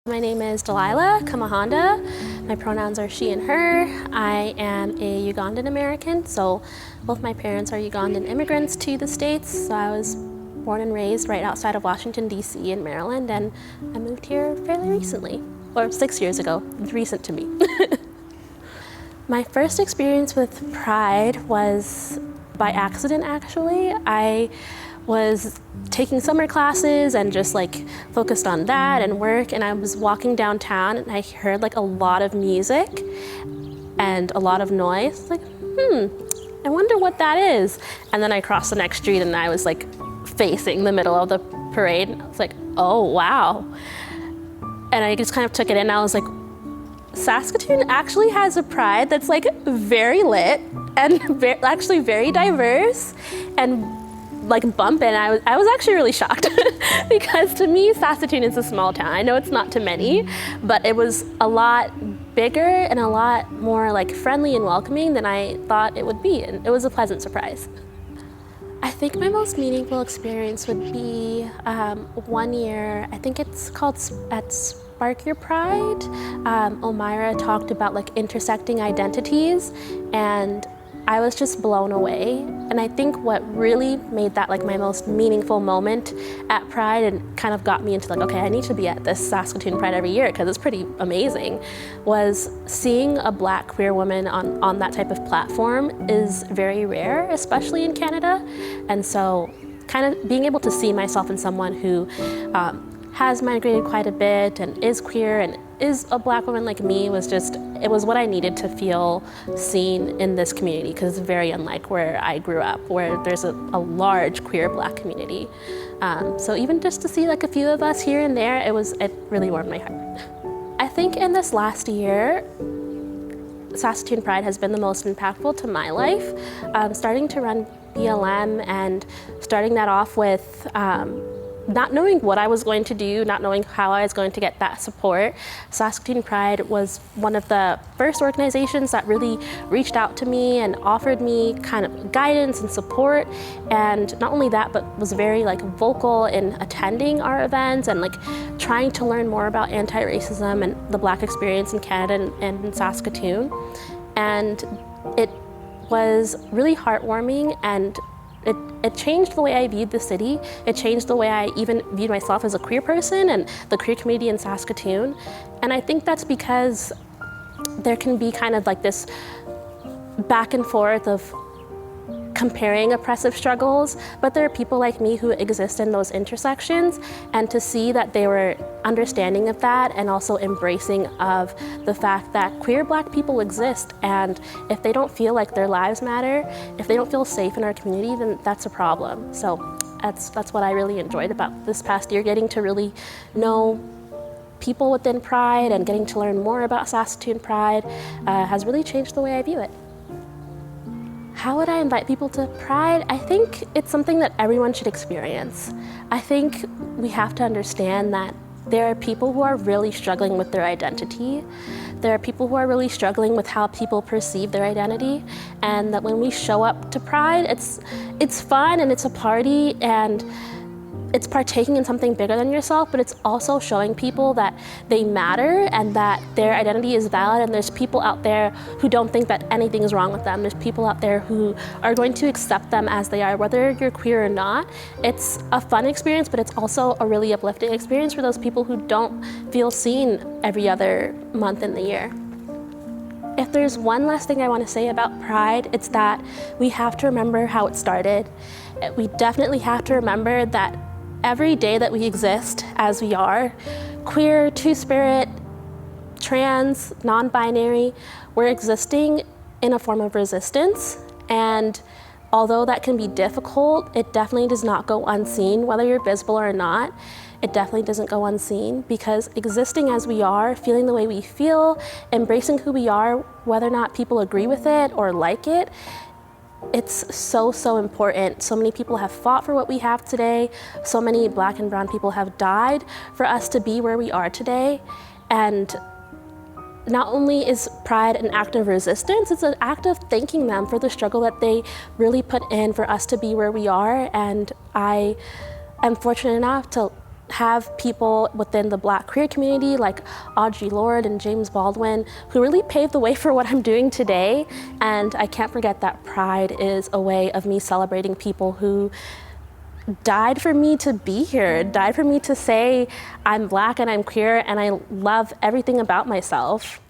My name is Delilah Kamahanda. My pronouns are she and her. I am a Ugandan American, so both my parents are Ugandan immigrants to the States. So I was born and raised right outside of Washington, D.C. in Maryland, and I moved here fairly recently, or 6 years ago. It's recent to me. My first experience with Pride was by accident, actually. I was taking summer classes and just focused on that and work, and I was walking downtown and I heard a lot of music and a lot of noise. I wonder what that is. And then I crossed the next street and I was facing the middle of the parade. I was like, oh wow. And I just kind of took it in. I was like, Saskatoon actually has a pride that's very lit and actually very diverse and bumping. I was actually really shocked because to me, Saskatoon is a small town. I know it's not to many, but it was a lot bigger and a lot more friendly and welcoming than I thought it would be, and it was a pleasant surprise. I think my most meaningful experience would be 1 year, I think it's called at Spark Your Pride. Omira talked about intersecting identities, and I was just blown away. And I think what really made that my most meaningful moment at Pride and kind of got me into okay, I need to be at this Saskatoon Pride every year because it's pretty amazing, was seeing a Black queer woman on that type of platform is very rare, especially in Canada. And so kind of being able to see myself in someone who has migrated quite a bit and is queer and is a Black woman like me it was what I needed to feel seen in this community, because it's very unlike where I grew up, where there's a large queer Black community. So even just to see a few of us here and there, it really warmed my heart. I think in this last year, Saskatoon Pride has been the most impactful to my life. Starting to run BLM and starting that off with not knowing what I was going to do, not knowing how I was going to get that support. Saskatoon Pride was one of the first organizations that really reached out to me and offered me kind of guidance and support. And not only that, but was very vocal in attending our events and trying to learn more about anti-racism and the Black experience in Canada and in Saskatoon. And it was really heartwarming, and it changed the way I viewed the city. It changed the way I even viewed myself as a queer person and the queer community in Saskatoon. And I think that's because there can be kind of this back and forth of comparing oppressive struggles, but there are people like me who exist in those intersections, and to see that they were understanding of that and also embracing of the fact that queer Black people exist, and if they don't feel like their lives matter, if they don't feel safe in our community, then that's a problem. So that's what I really enjoyed about this past year, getting to really know people within Pride and getting to learn more about Saskatoon Pride has really changed the way I view it. How would I invite people to Pride? I think it's something that everyone should experience. I think we have to understand that there are people who are really struggling with their identity. There are people who are really struggling with how people perceive their identity, and that when we show up to Pride, it's fun and it's a party and it's partaking in something bigger than yourself, but it's also showing people that they matter and that their identity is valid, and there's people out there who don't think that anything is wrong with them. There's people out there who are going to accept them as they are, whether you're queer or not. It's a fun experience, but it's also a really uplifting experience for those people who don't feel seen every other month in the year. If there's one last thing I want to say about Pride, it's that we have to remember how it started. We definitely have to remember that every day that we exist as we are, queer, two-spirit, trans, non-binary, we're existing in a form of resistance. And although that can be difficult, it definitely does not go unseen, whether you're visible or not. It definitely doesn't go unseen, because existing as we are, feeling the way we feel, embracing who we are, whether or not people agree with it or like it, it's so important. So many people have fought for what we have today. So many Black and brown people have died for us to be where we are today. And not only is Pride an act of resistance, it's an act of thanking them for the struggle that they really put in for us to be where we are. And I am fortunate enough to have people within the Black queer community like Audre Lorde and James Baldwin who really paved the way for what I'm doing today. And I can't forget that Pride is a way of me celebrating people who died for me to be here, died for me to say I'm Black and I'm queer and I love everything about myself.